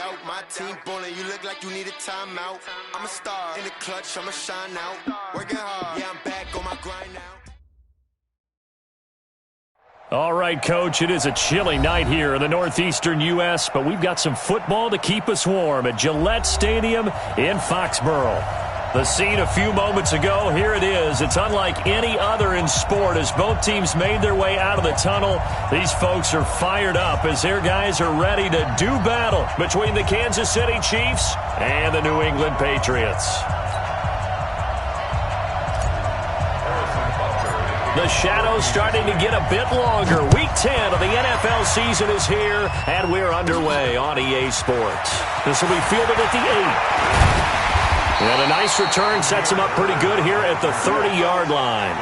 out. My team ballin', you look like you need a timeout. I'm a star in the clutch, I'ma shine out. Working hard, yeah, I'm back on my grind now. All right, Coach, it is a chilly night here in the northeastern U.S., but we've got some football to keep us warm at Gillette Stadium in Foxborough. The scene a few moments ago, here it is. It's unlike any other in sport as both teams made their way out of the tunnel. These folks are fired up as their guys are ready to do battle between the Kansas City Chiefs and the New England Patriots. The shadow's starting to get a bit longer. Week 10 of the NFL season is here, and we're underway on EA Sports. This will be fielded at the 8. And a nice return sets him up pretty good here at the 30-yard line.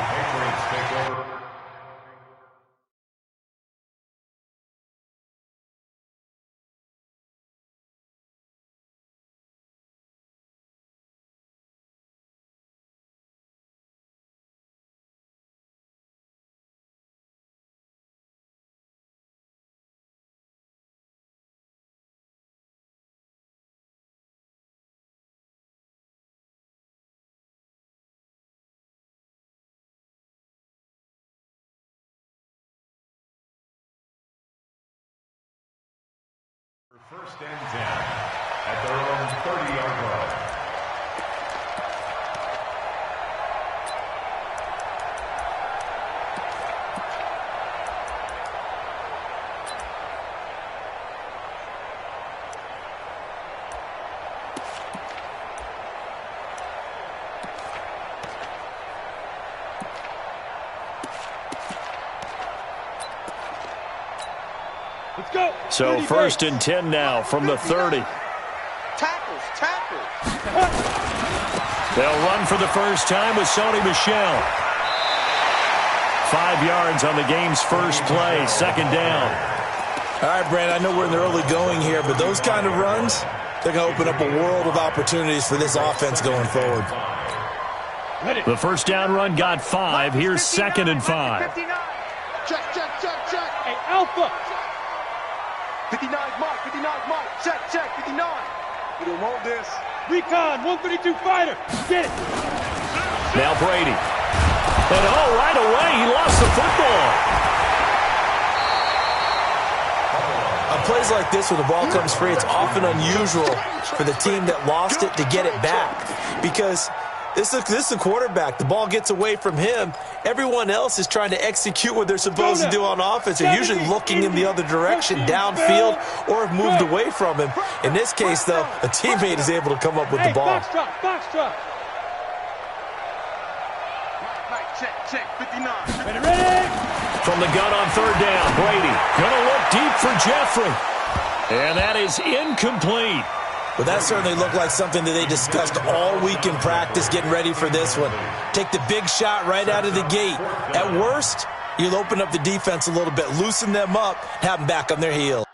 First and 10 at their own 30-yard line. So first and 10 now from the 30. Tackles. They'll run for the first time with Sony Michel. 5 yards on the game's first play, second down. All right, Brand, I know we're in the early going here, but those kind of runs, they're going to open up a world of opportunities for this offense going forward. The first down run got 5. Here's second and 5. Check. Hey, Alpha. 59 Mike, check, 59. We don't want this. Recon, 132 fighter. Get it. Now Brady. And right away, he lost the football. On plays like this, when the ball comes free, it's often unusual for the team that lost it to get it back. Because this is a quarterback. The ball gets away from him. Everyone else is trying to execute what they're supposed to do on offense. They're usually looking in the other direction, downfield, or have moved away from him. In this case, though, a teammate is able to come up with the ball. Box drop. Mike, check, 59. Ready. From the gun on third down, Brady gonna look deep for Jeffrey. And that is incomplete. But that certainly looked like something that they discussed all week in practice getting ready for this one. Take the big shot right out of the gate. At worst, you'll open up the defense a little bit, loosen them up, have them back on their heels.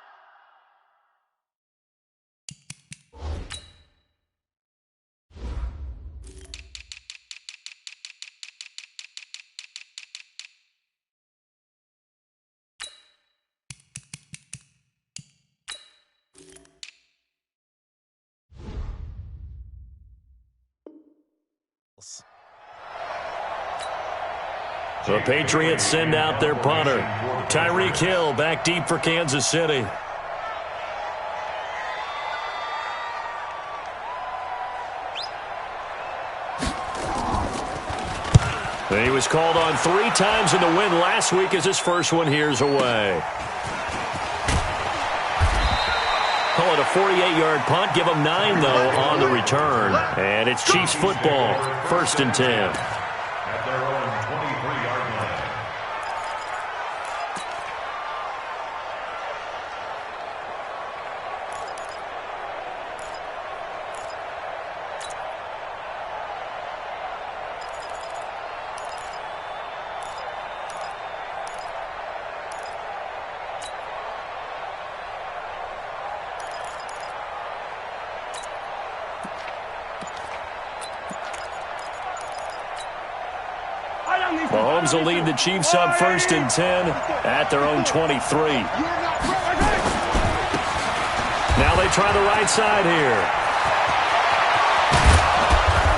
The Patriots send out their punter. Tyreek Hill back deep for Kansas City. He was called on 3 times in the win last week as his first one here's away. Call it a 48-yard punt. Give them 9, though, on the return. And it's Chiefs football. First and 10. At their own 23-yard line. Mahomes will lead the Chiefs up first and 10 at their own 23. Now they they try the right side here.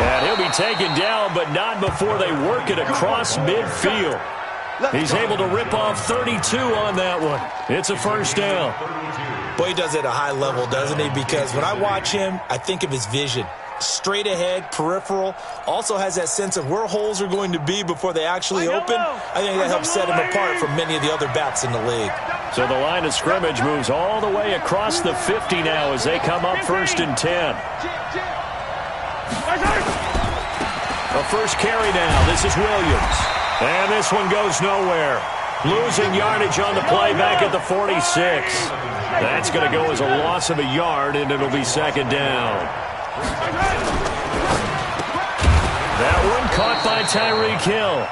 And he'll be taken down, but not before they work it across midfield. He's able to rip off 32 on that one. It's a first down. Boy, he does it at a high level, doesn't he? Because when I watch him, I think of his vision. Straight ahead, peripheral, also has that sense of where holes are going to be before they actually open. I think that helps set him apart from many of the other backs in the league. So the line of scrimmage moves all the way across the 50 now as they come up first and 10. A first carry now. This is Williams. And this one goes nowhere. Losing yardage on the play back at the 46. That's going to go as a loss of a yard, and it'll be second down. That one caught by Tyreek Hill.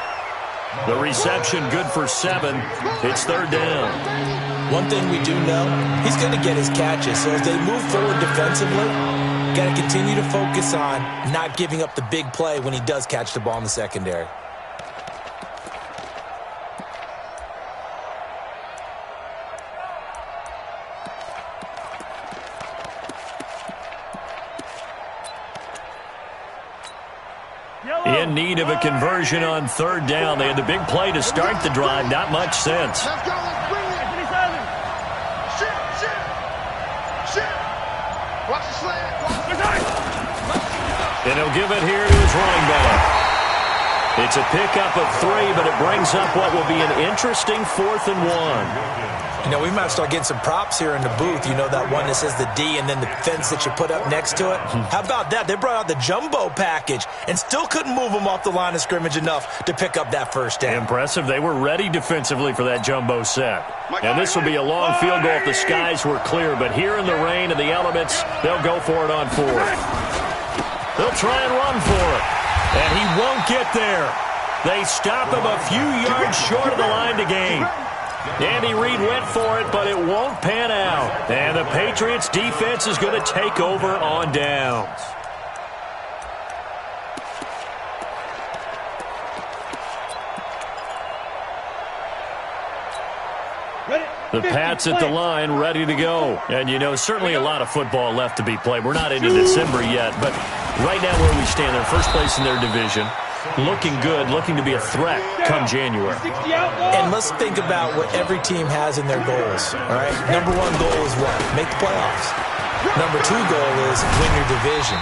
The reception good for 7. It's third down. One thing we do know, he's going to get his catches. So as they move forward defensively, got to continue to focus on not giving up the big play when he does catch the ball in the secondary. In need of a conversion on third down. They had the big play to start the drive. Not much sense. Let's go. Let's bring it. Shit. Watch the slant. And he'll give it here to his running back. It's a pickup of 3, but it brings up what will be an interesting 4th and 1. You know, we might start getting some props here in the booth. You know, that one that says the D and then the fence that you put up next to it? How about that? They brought out the jumbo package and still couldn't move them off the line of scrimmage enough to pick up that first down. Impressive. They were ready defensively for that jumbo set. And this will be a long field goal if the skies were clear. But here in the rain and the elements, they'll go for it on 4th. They'll try and run for it. And he won't get there. They stop him a few yards short of the line to gain. Andy Reid went for it, but it won't pan out. And the Patriots defense is going to take over on downs. The Pats at the line, ready to go. And, you know, certainly a lot of football left to be played. We're not into December yet, but right now where we stand, they're first place in their division. Looking good, looking to be a threat come January. And let's think about what every team has in their goals, all right? Number 1 goal is what? Make the playoffs. Number 2 goal is win your division.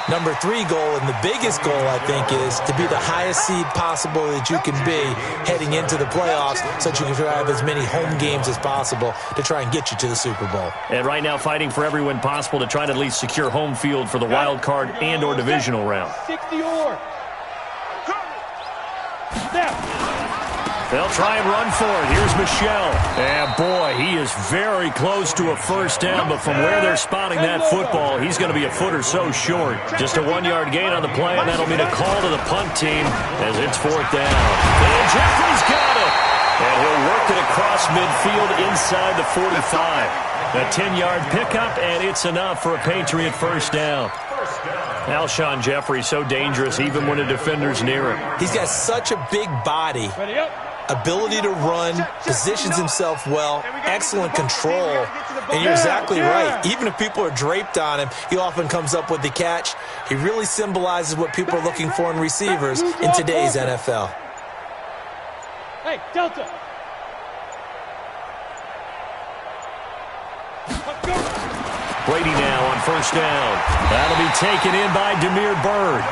Number 3 goal, and the biggest goal, I think, is to be the highest seed possible that you can be heading into the playoffs so that you can have as many home games as possible to try and get you to the Super Bowl. And right now fighting for every win possible to try to at least secure home field for the wild card and or divisional round. 60 or. Snap. They'll try and run for it. Here's Michelle. And, boy, he is very close to a first down, but from where they're spotting that football, he's going to be a foot or so short. Just a 1-yard gain on the play, and that'll mean a call to the punt team as it's 4th down. And Jeffrey's got it. And he'll work it across midfield inside the 45. A 10-yard pickup, and it's enough for a Patriot first down. Alshon Jeffrey so dangerous even when a defender's near him. He's got such a big body, ability to run, positions himself well, excellent control. And you're exactly right. Even if people are draped on him, he often comes up with the catch. He really symbolizes what people are looking for in receivers in today's NFL. Hey, Delta. Brady now on first down. That'll be taken in by Damiere Byrd.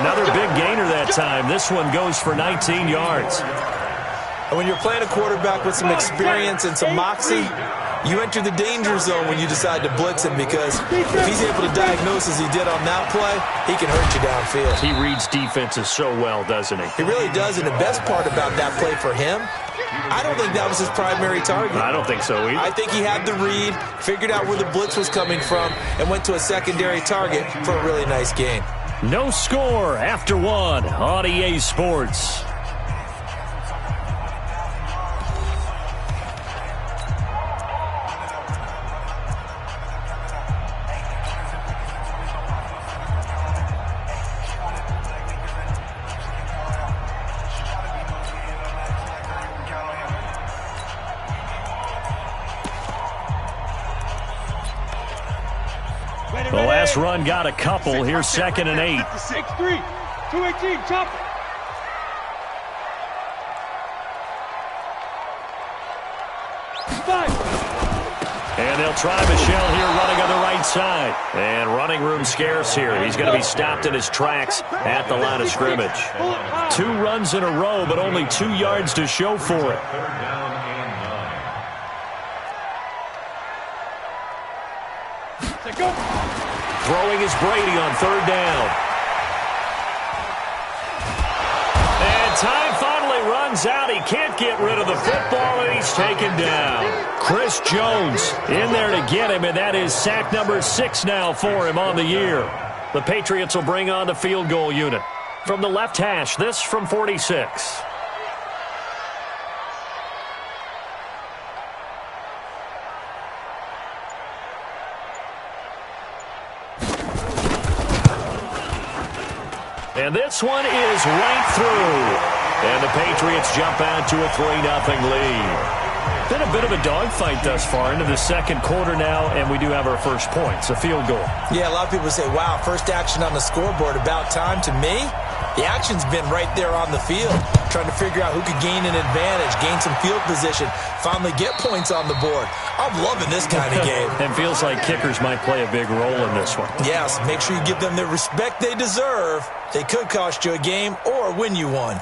Another big gainer that time. This one goes for 19 yards. And when you're playing a quarterback with some experience and some moxie, you enter the danger zone when you decide to blitz him, because if he's able to diagnose as he did on that play, he can hurt you downfield. He reads defenses so well, doesn't he? He really does, and the best part about that play for him, I don't think that was his primary target. I don't think so either. I think he had the read, figured out where the blitz was coming from, and went to a secondary target for a really nice gain. No score after 1 on EA Sports. The last run got a couple. Here's 2nd and 8. 6-3, 218, chop it. And they'll try Michelle here running on the right side. And running room scarce here. He's going to be stopped in his tracks at the line of scrimmage. 2 runs in a row, but only 2 yards to show for it. 3rd down and 9. Throwing is Brady on 3rd down. And time finally runs out. He can't get rid of the football, and he's taken down. Chris Jones in there to get him, and that is sack number 6 now for him on the year. The Patriots will bring on the field goal unit. From the left hash, this from 46. And this one is right through. And the Patriots jump out to a 3-0 lead. Been a bit of a dogfight thus far into the 2nd quarter now, and we do have our first points, a field goal. Yeah, a lot of people say, wow, first action on the scoreboard, about time. To me, the action's been right there on the field, trying to figure out who could gain an advantage, gain some field position, finally get points on the board. I'm loving this kind of game. And feels like kickers might play a big role in this one. Yes, make sure you give them the respect they deserve. They could cost you a game or win you one.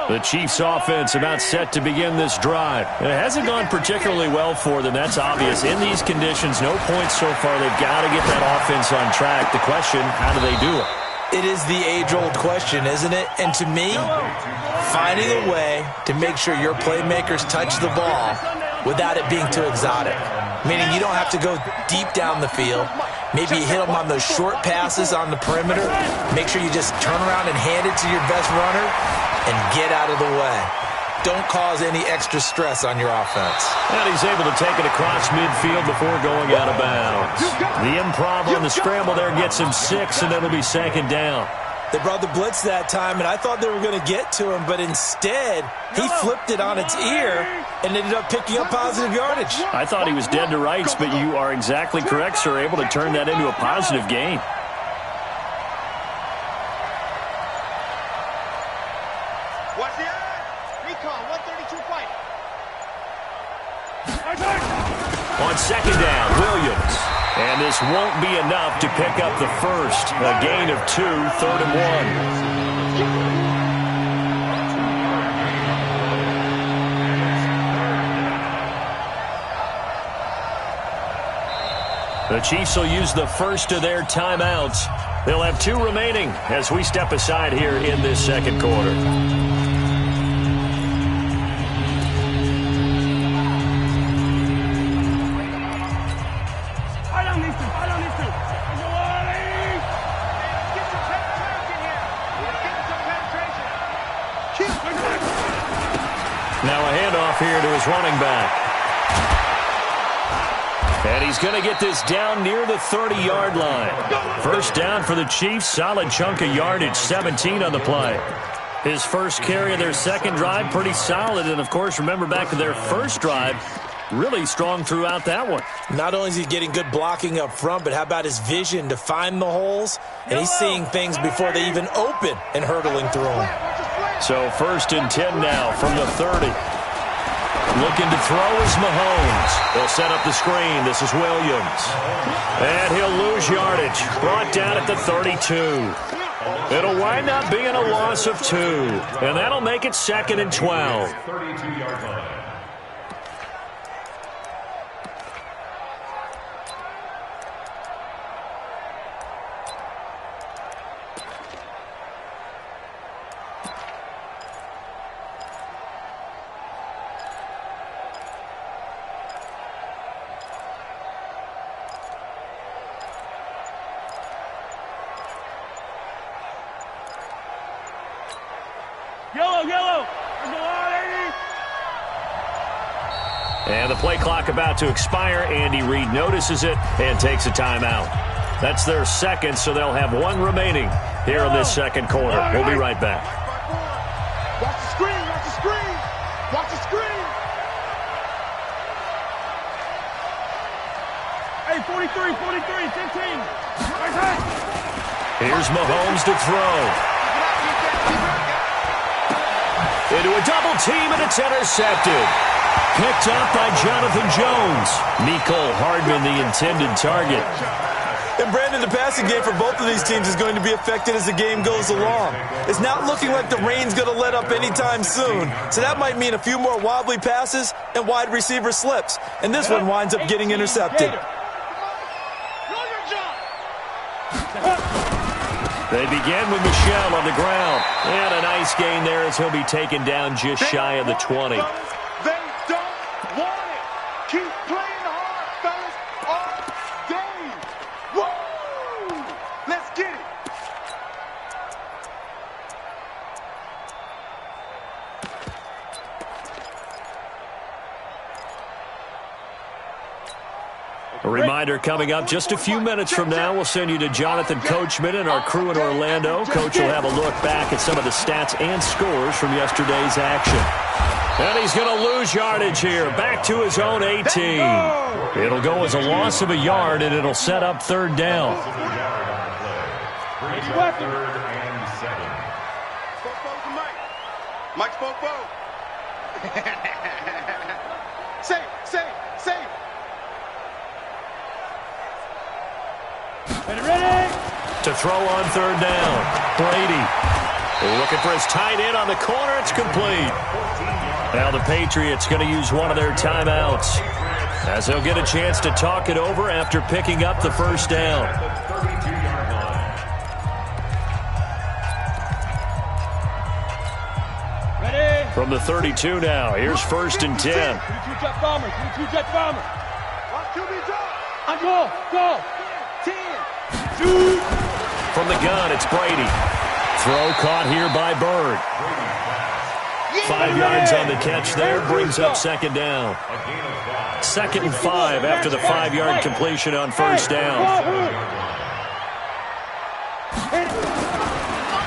The Chiefs offense about set to begin this drive. It hasn't gone particularly well for them. That's obvious. In these conditions, no points so far. They've got to get that offense on track. The question, how do they do it? It is the age-old question, isn't it? And to me, finding a way to make sure your playmakers touch the ball without it being too exotic. Meaning you don't have to go deep down the field. Maybe you hit them on those short passes on the perimeter. Make sure you just turn around and hand it to your best runner and get out of the way. Don't cause any extra stress on your offense. And he's able to take it across midfield before going out of bounds. The improv on the scramble there gets him 6, and it'll be 2nd down. They brought the blitz that time, and I thought they were going to get to him, but instead, he flipped it on its ear and ended up picking up positive yardage. I thought he was dead to rights, but you are exactly correct, sir. Able to turn that into a positive gain. What's the recon? 132 fight. On 2nd down, Williams. And this won't be enough to pick up the first. A gain of 2, 3rd and 1. The Chiefs will use the first of their timeouts. They'll have 2 remaining as we step aside here in this 2nd quarter. Now a handoff here to his running back. And he's going to get this down near the 30-yard line. First down for the Chiefs. Solid chunk of yardage, 17 on the play. His first carry of their 2nd drive, pretty solid. And, of course, remember back to their first drive, really strong throughout that one. Not only is he getting good blocking up front, but how about his vision to find the holes? And he's seeing things before they even open and hurtling through them. So 1st and 10 now from the 30. Looking to throw is Mahomes. They'll set up the screen. This is Williams. And he'll lose yardage. Brought down at the 32. It'll wind up being a loss of 2. And that'll make it 2nd and 12. 32-yard line. Yellow. And the play clock about to expire. Andy Reid notices it and takes a timeout. That's their second, so they'll have one remaining here in this second quarter. We'll be right back. Watch the screen, watch the screen. Watch the screen. Hey, 43, 15. Here's Mahomes to throw. Into a double team, and it's intercepted. Picked up by Jonathan Jones. Mecole Hardman, the intended target. And Brandon, the passing game for both of these teams is going to be affected as the game goes along. It's not looking like the rain's going to let up anytime soon. So that might mean a few more wobbly passes and wide receiver slips. And this one winds up getting intercepted. They begin with Michel on the ground. And a nice gain there as he'll be taken down just shy of the 20. They don't want it. Keep playing hard, fellas, all day. Woo! Let's get it. A reminder coming up just a few minutes from now. We'll send you to Jonathan Coachman and our crew in Orlando. Coach will have a look back at some of the stats and scores from yesterday's action. And he's going to lose yardage here. Back to his own 18. It'll go as a loss of a yard, and it'll set up third down. Mike spoke both. Say. Ready? To throw on third down. Brady looking for his tight end on the corner. It's complete. Now the Patriots going to use one of their timeouts as they'll get a chance to talk it over after picking up the first down. Ready? From the 32 now, here's 1st and 10. 22 jet bomber. 22 jet bomber. Watch QB drop. On go. 10. From the gun, it's Brady. Throw caught here by Bird. 5 yards on the catch there, brings up second down. 2nd and 5 after the 5-yard completion on first down.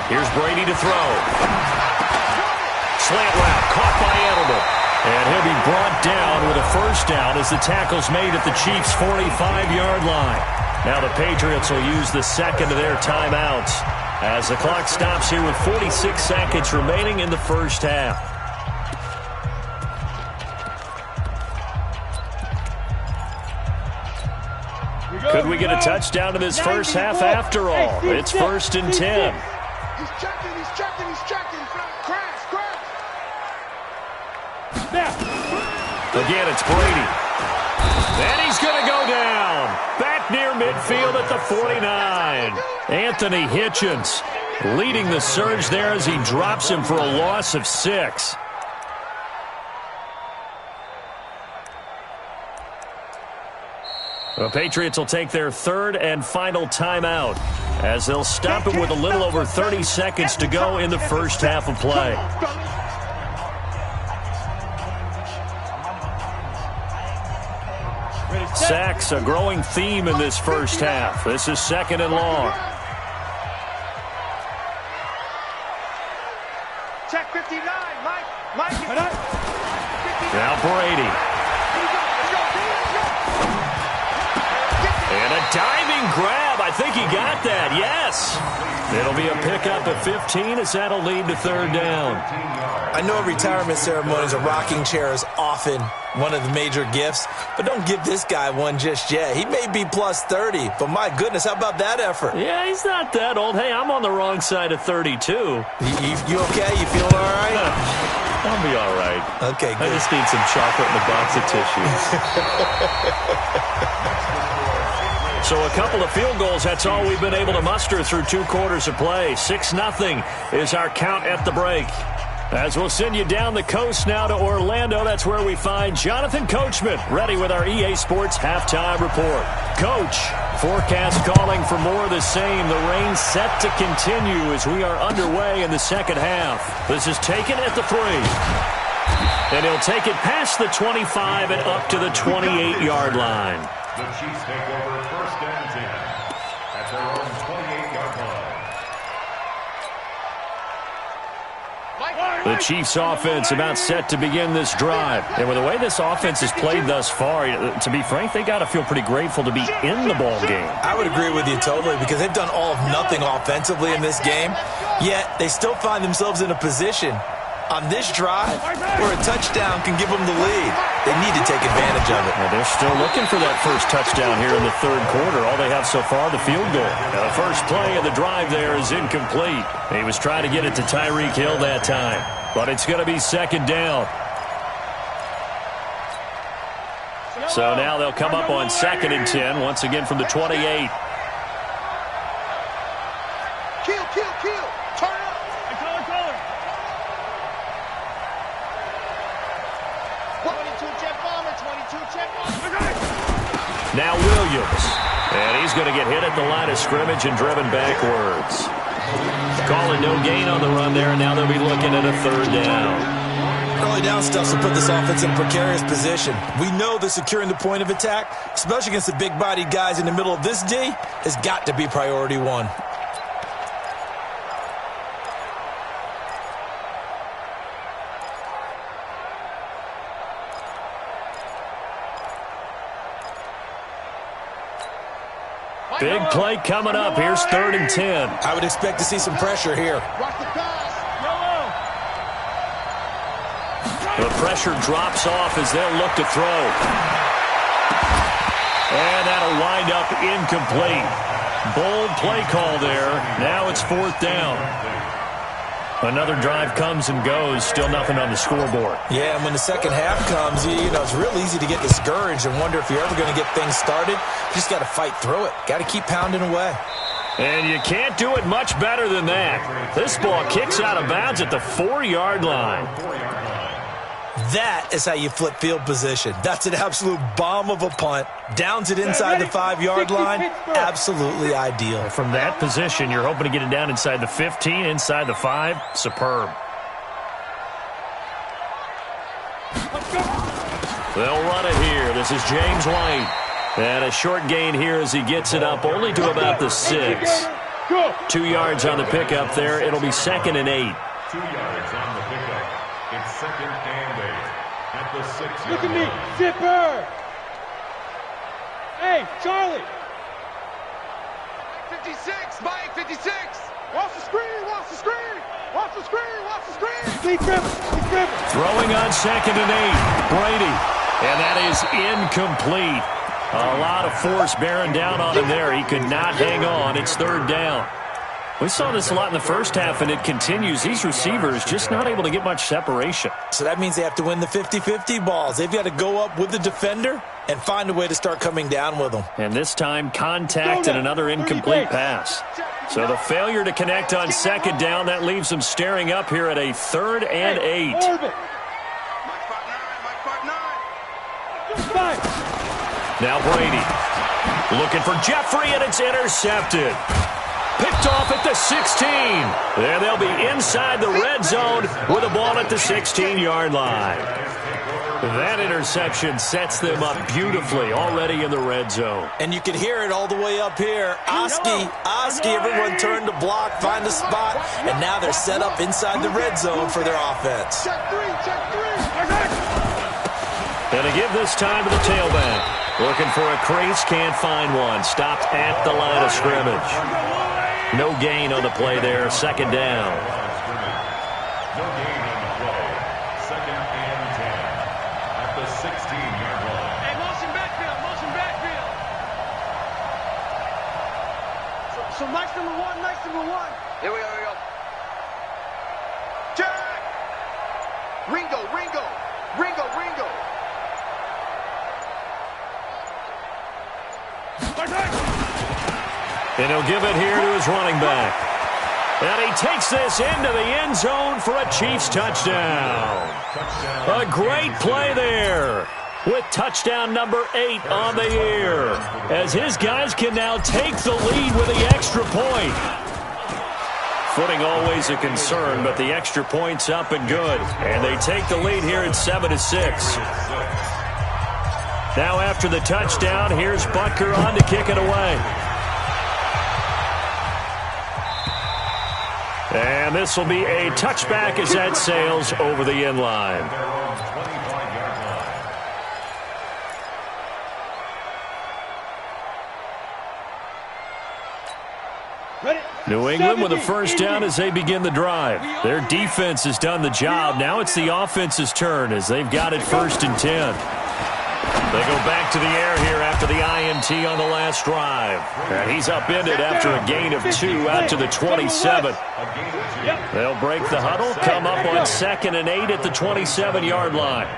Here's Brady to throw. Slant route, caught by Edelman. And he'll be brought down with a first down as the tackle's made at the Chiefs' 45-yard line. Now the Patriots will use the second of their timeouts as the clock stops here with 46 seconds remaining in the first half. Could we get a touchdown in this first half after all? It's 1st and 10. He's checking. Crash. Again, it's Brady. And he's going to go down. Back near midfield at the 49. Anthony Hitchens leading the surge there as he drops him for a loss of 6. The Patriots will take their third and final timeout as they'll stop him with a little over 30 seconds to go in the first half of play. Sacks, a growing theme in this first half. This is 2nd and long. Check 59, Mike. Now Brady. And a diving grab. I think he got that. Yes. It'll be a pickup of 15 as that'll lead to third down. I know at retirement ceremonies, a rocking chair is often one of the major gifts, but don't give this guy one just yet. He may be plus 30, but my goodness, how about that effort? Yeah, he's not that old. Hey, I'm on the wrong side of 32. You okay? You feeling all right? I'll be all right. Okay, good. I just need some chocolate and a box of tissues. So a couple of field goals, that's all we've been able to muster through 2 quarters of play. 6-0 is our count at the break. As we'll send you down the coast now to Orlando, that's where we find Jonathan Coachman, ready with our EA Sports halftime report. Coach, forecast calling for more of the same. The rain set to continue as we are underway in the second half. This is taken at the 3. And he'll take it past the 25 and up to the 28-yard line. The Chiefs take over 1st and 10 at their own 28-yard line. The Chiefs offense about set to begin this drive. And with the way this offense has played thus far, to be frank, they got to feel pretty grateful to be in the ball game. I would agree with you totally because they've done all of nothing offensively in this game, yet they still find themselves in a position on this drive where a touchdown can give them the lead. They need to take advantage of it. Well, they're still looking for that first touchdown here in the third quarter. All they have so far, the field goal. Now, the first play of the drive there is incomplete. He was trying to get it to Tyreek Hill that time, but it's going to be 2nd down. So now they'll come up on 2nd and 10, once again from the 28. Kill. Turn up. Color. 22 check bomber. Now Williams. And he's going to get hit at the line of scrimmage and driven backwards. Calling no gain on the run there, and now they'll be looking at a 3rd down. Early down stuff will put this offense in a precarious position. We know that securing the point of attack, especially against the big-bodied guys in the middle of this D, has got to be priority one. Big play coming up. Here's 3rd and 10. I would expect to see some pressure here. Watch the pass. The pressure drops off as they'll look to throw. And that'll wind up incomplete. Bold play call there. Now it's 4th down. Another drive comes and goes. Still nothing on the scoreboard. Yeah, and when the second half comes, you know, it's real easy to get discouraged and wonder if you're ever going to get things started. You just got to fight through it. Got to keep pounding away. And you can't do it much better than that. This ball kicks out of bounds at the 4-yard line. That is how you flip field position. That's an absolute bomb of a punt. Downs it inside the 5-yard line. Absolutely ideal. From that position, you're hoping to get it down inside the 15, inside the 5. Superb. They'll run it here. This is James White. And a short gain here as he gets it up only to about the 6. 2 yards on the pickup there. It'll be 2nd and 8. 2 yards on the pickup. It's 2nd and 8 at the 6-yard Look at me, line. Zipper. Hey, Charlie. 56, Mike, 56. Watch the screen. Lee Griffin. Throwing on 2nd and 8. Brady. And that is incomplete. A lot of force bearing down on him there. He could not hang on. It's 3rd down. We saw this a lot in the first half, and it continues. These receivers just not able to get much separation. So that means they have to win the 50-50 balls. They've got to go up with the defender and find a way to start coming down with them. And this time, contact and another incomplete pass. So the failure to connect on 2nd down, that leaves them staring up here at a 3rd and 8. Now Brady looking for Jeffrey, and it's intercepted. Picked off at the 16. And they'll be inside the red zone with the ball at the 16-yard line. That interception sets them up beautifully already in the red zone. And you can hear it all the way up here. Oski, everyone turned to block, find a spot, and now they're set up inside the red zone for their offense. Check three. And to give this time to the tailback. Looking for a crease, can't find one. Stopped at the line of scrimmage. No gain on the play there, 2nd down. No gain on the play. 2nd and 10 at the 16-yard line. Hey, motion backfield. So nice number one. Here we go. Jack! Ringo. And he'll give it here to his running back. And he takes this into the end zone for a Chiefs touchdown. A great play there with touchdown number 8 on the year, as his guys can now take the lead with the extra point. footing always a concern, but the extra point's up and good. And they take the lead here at 7-6. Now after the touchdown, here's Butker on to kick it away. And this will be a touchback as that sails over the end line. New England with a first down as they begin the drive. Their defense has done the job. Now it's the offense's turn as they've got it 1st and 10. They go back to the air here after the INT on the last drive. And he's upended after a gain of 2 out to the 27. They'll break the huddle, come up on 2nd and 8 at the 27-yard line.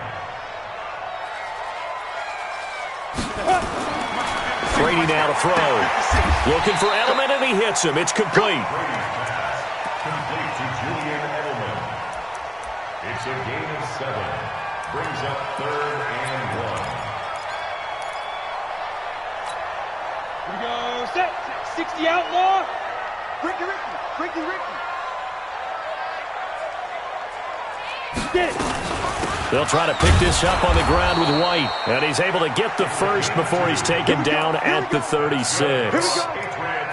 Brady now to throw. Looking for Edelman, and he hits him. It's complete. Complete to Julian Edelman. It's a gain of 7. Brings up 3rd and 1. Here we go. Set. 60 outlaw. Ricky. Get it. They'll try to pick this up on the ground with White. And he's able to get the first before he's taken down at the 36.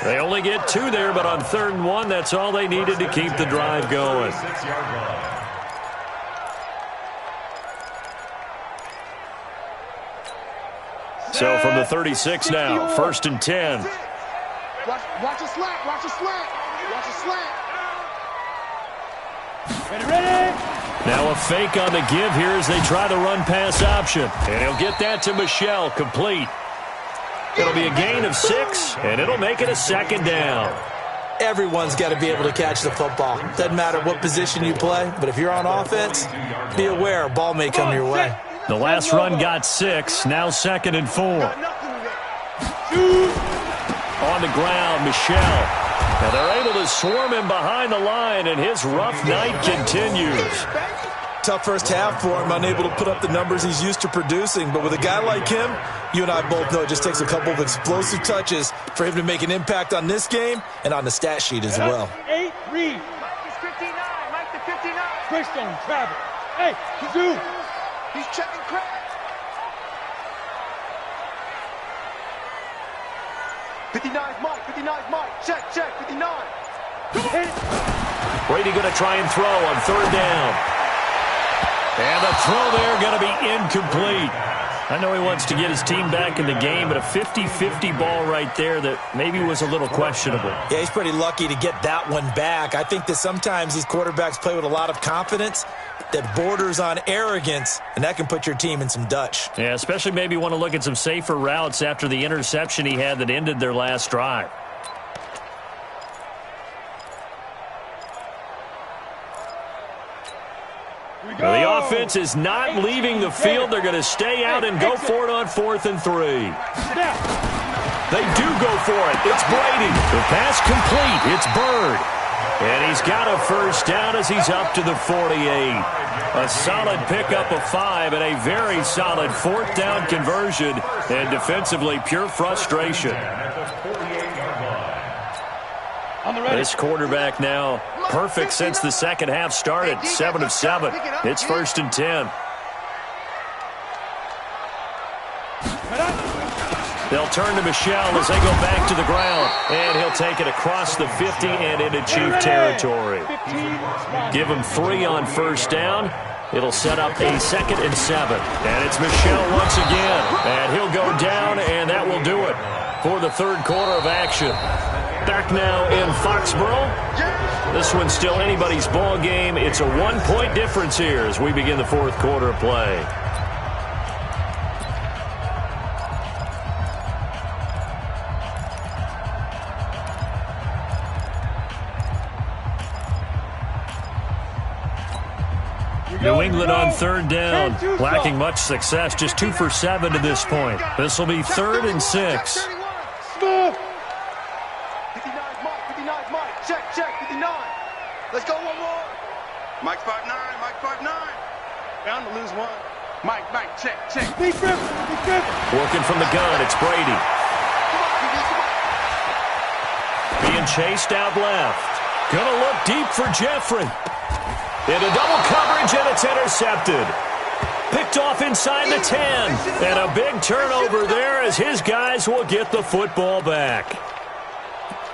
They only get 2 there, but on 3rd and 1, that's all they needed to keep the drive going. So from the 36 now, 1st and 10. Watch a slant. Ready. Now a fake on the give here as they try the run-pass option. And he'll get that to Michel, complete. It'll be a gain of 6, and it'll make it a 2nd down. Everyone's got to be able to catch the football. Doesn't matter what position you play, but if you're on offense, be aware a ball may come your way. The last run got 6, now 2nd and 4. On the ground, Michel. And they're able to swarm him behind the line, and his rough night continues. Tough first half for him, unable to put up the numbers he's used to producing. But with a guy like him, you and I both know it just takes a couple of explosive touches for him to make an impact on this game and on the stat sheet as well. 8, read. Mike is 59. Mike the 59. Christone, travel. Hey, Kazoo. He's checking crack. 59's Mike. 59's Mike. Check. 59. Brady going to try and throw on 3rd down. And the throw there going to be incomplete. I know he wants to get his team back in the game, but a 50-50 ball right there that maybe was a little questionable. Yeah, he's pretty lucky to get that one back. I think that sometimes these quarterbacks play with a lot of confidence that borders on arrogance, and that can put your team in some Dutch. Yeah, especially maybe want to look at some safer routes after the interception he had that ended their last drive. Well, the offense is not leaving the field. They're going to stay out and go for it on 4th and 3. They do go for it. It's Brady. The pass complete. It's Bird. And he's got a first down as he's up to the 48. A solid pickup of 5 and a very solid 4th down conversion. And defensively, pure frustration. This quarterback now perfect since the second half started. 7 of 7. It's 1st and 10. They'll turn to Michel as they go back to the ground. And he'll take it across the 50 and into Chief territory. Give him 3 on 1st down. It'll set up a 2nd and 7. And it's Michel once again. And he'll go down, and that will do it for the 3rd quarter of action. Back now in Foxborough. This one's still anybody's ball game. It's a 1-point difference here as we begin the 4th quarter of play. New England on 3rd down, lacking much success, just 2 for 7 to this point. This will be 3rd and 6. 59's Mike. Check. 59. Let's go one more. Mike 5'9. Bound to lose one. Mike, check. Big grip. Working from the gun, it's Brady. Being chased out left. Gonna look deep for Jeffrey. Into double coverage, and it's intercepted. Picked off inside the 10. And a big turnover there as his guys will get the football back.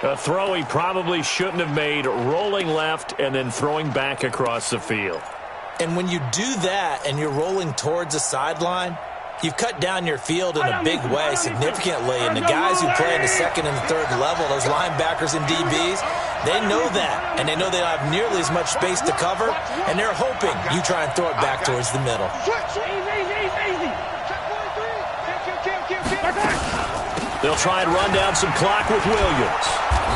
A throw he probably shouldn't have made, rolling left and then throwing back across the field. And when you do that and you're rolling towards the sideline, you've cut down your field in a big way significantly. And the guys who play in the second and the third level, those linebackers and DBs, they know that. And they know they don't have nearly as much space to cover. And they're hoping you try and throw it back towards the middle. They'll try and run down some clock with Williams.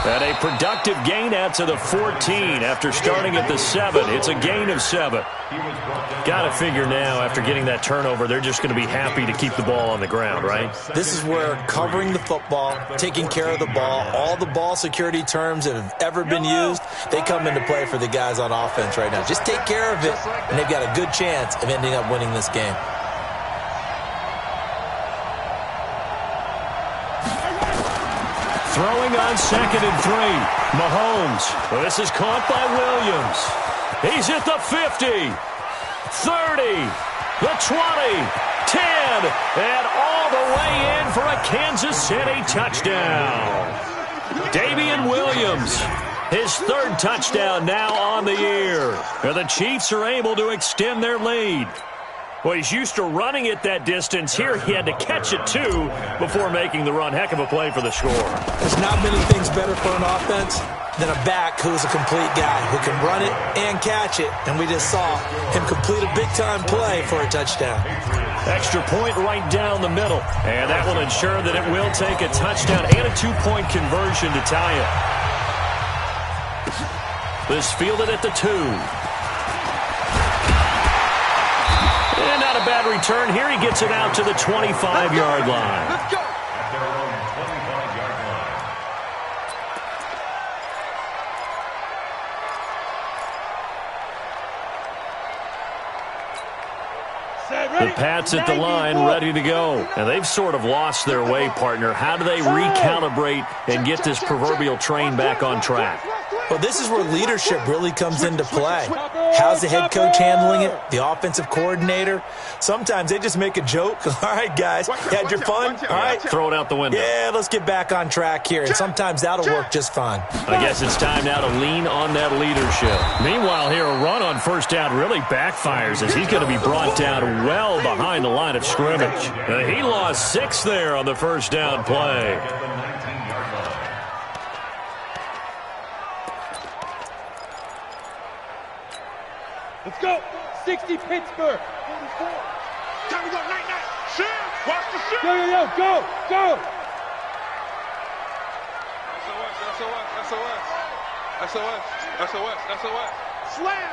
And a productive gain out to the 14 after starting at the 7. It's a gain of 7. Got to figure now, after getting that turnover, they're just going to be happy to keep the ball on the ground, right? This is where covering the football, taking care of the ball, all the ball security terms that have ever been used, they come into play for the guys on offense right now. Just take care of it, and they've got a good chance of ending up winning this game. Throwing on 2nd and 3. Mahomes. This is caught by Williams. He's at the 50. 30. The 20. 10. And all the way in for a Kansas City touchdown. Damian Williams. His 3rd touchdown now on the year. And the Chiefs are able to extend their lead. Well, he's used to running it that distance. Here he had to catch it, too, before making the run. Heck of a play for the score. There's not many things better for an offense than a back who is a complete guy who can run it and catch it. And we just saw him complete a big-time play for a touchdown. Extra point right down the middle. And that will ensure that it will take a touchdown and a 2-point conversion to tie it. This fielded at the 2. And not a bad return. Here he gets it out to the 25-yard line. Let's go. At their own 25-yard line. The Pats at the line, ready to go. And they've sort of lost their way, partner. How do they recalibrate and get this proverbial train back on track? Well, this is where leadership really comes into play. How's the head coach handling it? The offensive coordinator? Sometimes they just make a joke. All right, guys, you had your fun? All right. Throw it out the window. Yeah, let's get back on track here. And sometimes that'll work just fine. I guess it's time now to lean on that leadership. Meanwhile, here, a run on first down really backfires as he's going to be brought down well behind the line of scrimmage. He lost 6 there on the first down play. Let's go. 60 Pittsburgh. 44. Time to go. Night. Shoot. Watch the shoot. Yo. Go. SOS. Slam.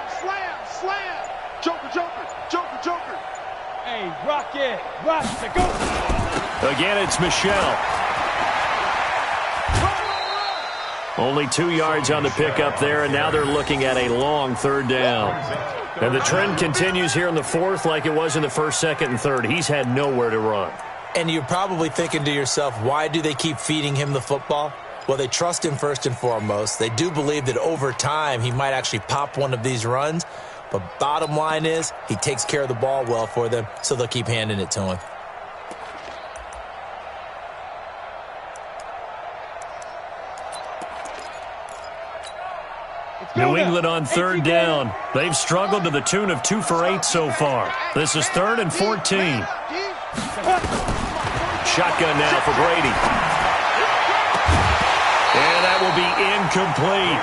Joker. Hey, rock it. Go. Again, it's Michelle. Only 2 yards on the pickup there, and now they're looking at a long 3rd down. And the trend continues here in the 4th like it was in the 1st, 2nd, and 3rd. He's had nowhere to run. And you're probably thinking to yourself, why do they keep feeding him the football? Well, they trust him first and foremost. They do believe that over time he might actually pop one of these runs. But bottom line is he takes care of the ball well for them, so they'll keep handing it to him. New England on 3rd down. They've struggled to the tune of 2 for 8 so far. This is 3rd and 14. Shotgun now for Brady. And that will be incomplete.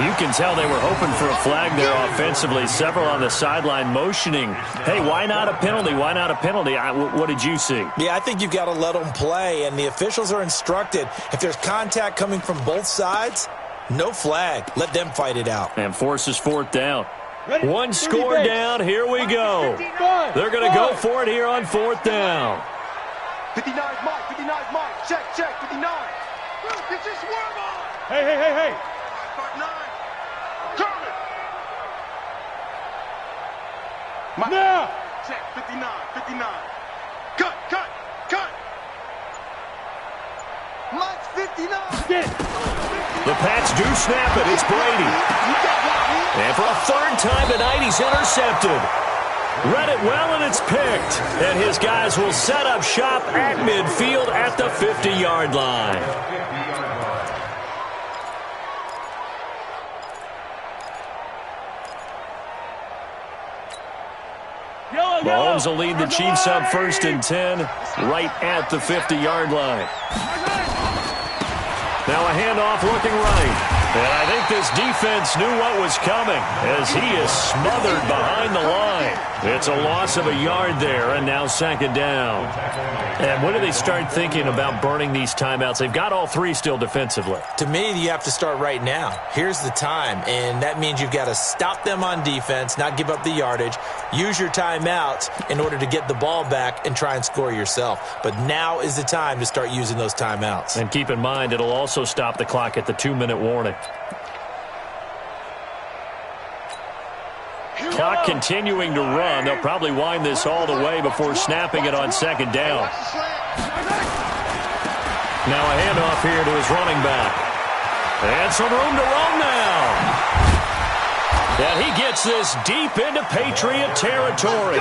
You can tell they were hoping for a flag there offensively. Several on the sideline motioning. Hey, why not a penalty? Why not a penalty? What did you see? Yeah, I think you've got to let them play, and the officials are instructed. If there's contact coming from both sides, no flag. Let them fight it out. And forces 4th down. One score down. Here we go. They're going to go for it here on 4th down. 59's Mike. Check. 59. Get your swerve on. Hey. 5-9. Kermit. Now. Check. 59. Cut. Mike's 59. The Pats do snap it. It's Brady. And for a third time tonight, he's intercepted. Read it well, and it's picked. And his guys will set up shop at midfield at the 50-yard line. Mahomes will lead the Chiefs up 1st and 10 right at the 50-yard line. Now a handoff looking right. And I think this defense knew what was coming as he is smothered behind the line. It's a loss of a yard there, and now 2nd down. And when do they start thinking about burning these timeouts? They've got all 3 still defensively. To me, you have to start right now. Here's the time, and that means you've got to stop them on defense, not give up the yardage, use your timeouts in order to get the ball back and try and score yourself. But now is the time to start using those timeouts. And keep in mind, it'll also stop the clock at the 2-minute warning. Clock continuing to run. They'll probably wind this all the way before snapping it on 2nd down. Now a handoff here to his running back. And some room to roam now. And he gets this deep into Patriot territory.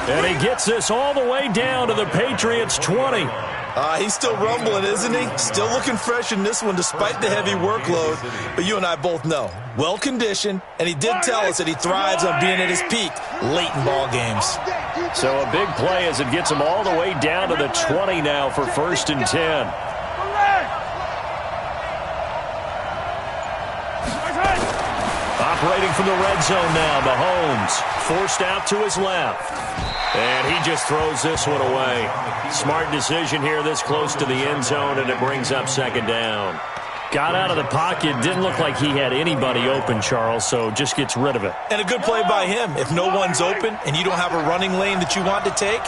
And he gets this all the way down to the Patriots' 20. He's still rumbling, isn't he? Still looking fresh in this one despite the heavy workload. But you and I both know, well-conditioned, and he did tell us that he thrives on being at his peak late in ball games. So a big play as it gets him all the way down to the 20 now for 1st and 10. Operating from the red zone now, Mahomes forced out to his left. And he just throws this one away. Smart decision here this close to the end zone, and it brings up 2nd down. Got out of the pocket. Didn't look like he had anybody open, Charles, so just gets rid of it. And a good play by him. If no one's open and you don't have a running lane that you want to take,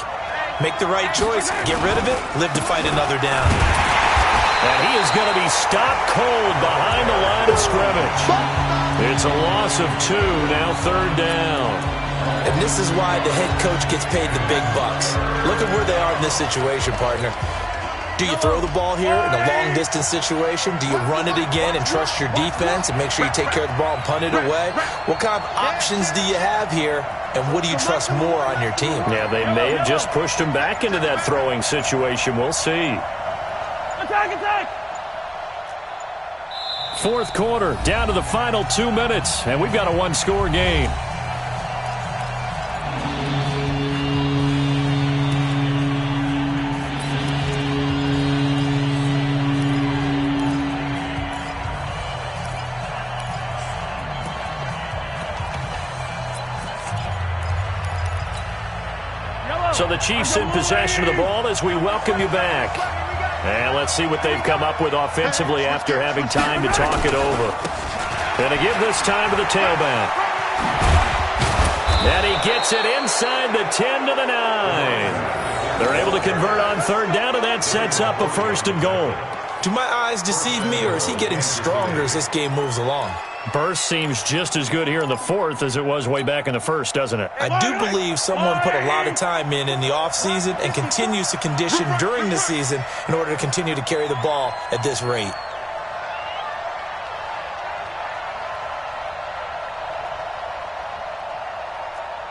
make the right choice. Get rid of it. Live to fight another down. And he is going to be stopped cold behind the line of scrimmage. It's a loss of 2, now 3rd down. And this is why the head coach gets paid the big bucks. Look at where they are in this situation, partner. Do you throw the ball here in a long-distance situation? Do you run it again and trust your defense and make sure you take care of the ball and punt it away? What kind of options do you have here, and what do you trust more on your team? Yeah, they may have just pushed him back into that throwing situation. We'll see. Attack! 4th quarter, down to the final 2 minutes, and we've got a 1-score game. So the Chiefs in possession of the ball as we welcome you back. And let's see what they've come up with offensively after having time to talk it over. Going to give this time to the tailback. And he gets it inside the 10 to the 9. They're able to convert on 3rd down, and that sets up a 1st and goal. Do my eyes deceive me, or is he getting stronger as this game moves along? Burst seems just as good here in the 4th as it was way back in the 1st, doesn't it? I do believe someone put a lot of time in the offseason and continues to condition during the season in order to continue to carry the ball at this rate.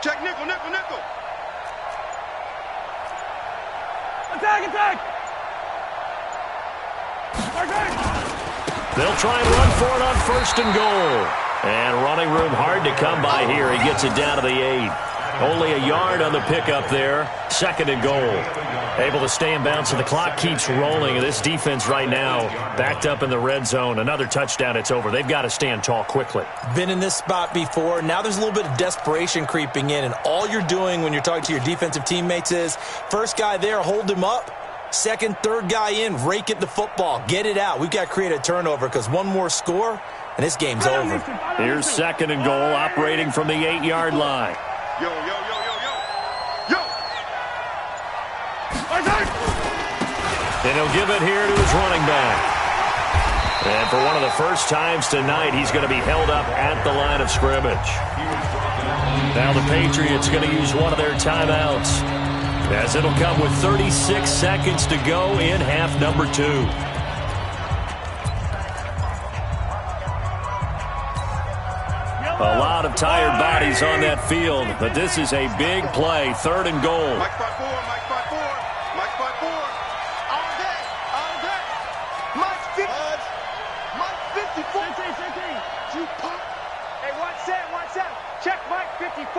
Check nickel. Attack! They'll try and run for it on 1st and goal. And running room hard to come by here. He gets it down to the 8. Only a yard on the pickup there. 2nd and goal. Able to stay in bounds, so the clock keeps rolling. And this defense right now backed up in the red zone. Another touchdown, it's over. They've got to stand tall quickly. Been in this spot before. Now there's a little bit of desperation creeping in. And all you're doing when you're talking to your defensive teammates is, first guy there, hold him up. 2nd, 3rd guy in, rake at the football. Get it out. We've got to create a turnover because one more score, and this game's over. Here's 2nd and goal, operating from the 8-yard line. Yo. And he'll give it here to his running back. And for one of the first times tonight, he's going to be held up at the line of scrimmage. Now the Patriots going to use one of their timeouts, as it'll come with 36 seconds to go in half number 2. A lot of tired bodies on that field, but this is a big play, 3rd and goal. Mike spot 4, Mike spot 4, Mike spot 4. All day, all day. Mike 50. Mike 54. You pop. Hey, watch that. Check Mike 54.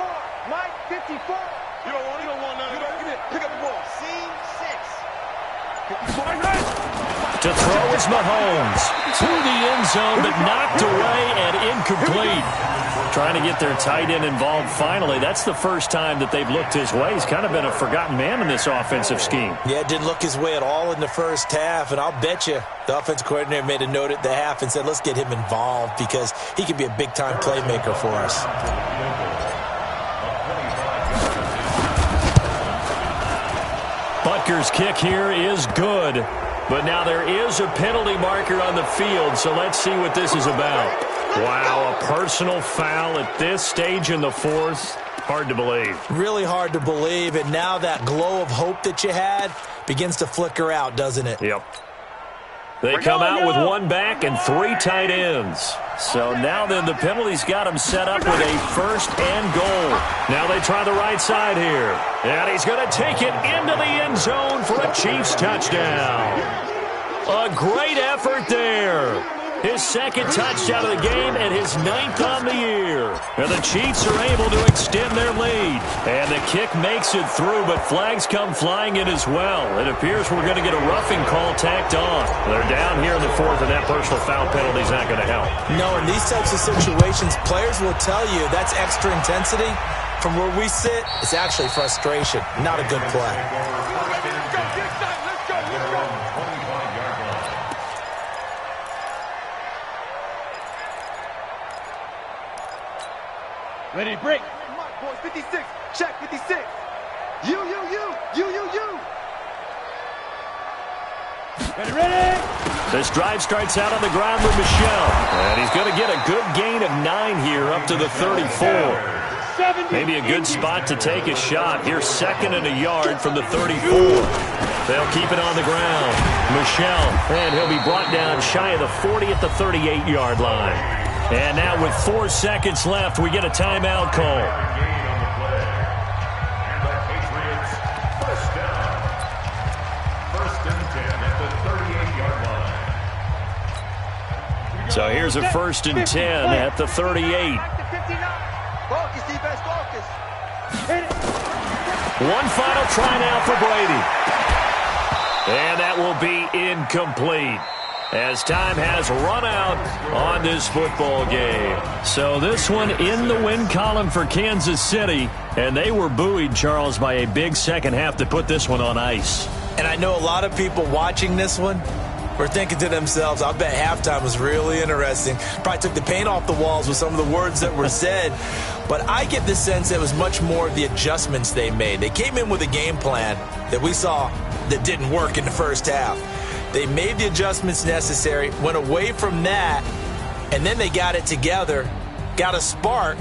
Mike 54. You don't want none of that. Get it. Pick up the ball. Scene 6. To throw is Mahomes. To the end zone, but knocked away and incomplete. Trying to get their tight end involved finally. That's the first time that they've looked his way. He's kind of been a forgotten man in this offensive scheme. Yeah, it didn't look his way at all in the first half, and I'll bet you the offensive coordinator made a note at the half and said, let's get him involved because he could be a big-time playmaker for us. Butker's kick here is good, but now there is a penalty marker on the field, so let's see what this is about. Wow, a personal foul at this stage in the 4th. Hard to believe. Really hard to believe, and now that glow of hope that you had begins to flicker out, doesn't it? Yep. They come out with 1 back and 3 tight ends. So now then the penalty's got him set up with a 1st and goal. Now they try the right side here. And he's going to take it into the end zone for a Chiefs touchdown. A great effort there. His 2nd touchdown of the game and his 9th on the year. And the Chiefs are able to extend their lead. And the kick makes it through, but flags come flying in as well. It appears we're going to get a roughing call tacked on. They're down here in the 4th, and that personal foul penalty is not going to help. No, in these types of situations, players will tell you that's extra intensity. From where we sit, it's actually frustration. Not a good play. Ready, break. Mike, boys, 56. Check, 56. You. Ready. This drive starts out on the ground with Michel. And he's going to get a good gain of 9 here up to the 34. Maybe a good spot to take a shot. Here's 2nd and a yard from the 34. They'll keep it on the ground. Michel, and he'll be brought down shy of the 40 at the 38-yard line. And now with 4 seconds left, we get a timeout call. So here's a 1st and 10 at the 38. Focus, defense, focus. One final try now for Brady. And that will be incomplete, as time has run out on this football game. So this one in the win column for Kansas City, and they were buoyed, Charles, by a big second half to put this one on ice. And I know a lot of people watching this one were thinking to themselves, I bet halftime was really interesting. Probably took the paint off the walls with some of the words that were said. But I get the sense that it was much more of the adjustments they made. They came in with a game plan that we saw that didn't work in the first half. They made the adjustments necessary, went away from that, and then they got it together, got a spark,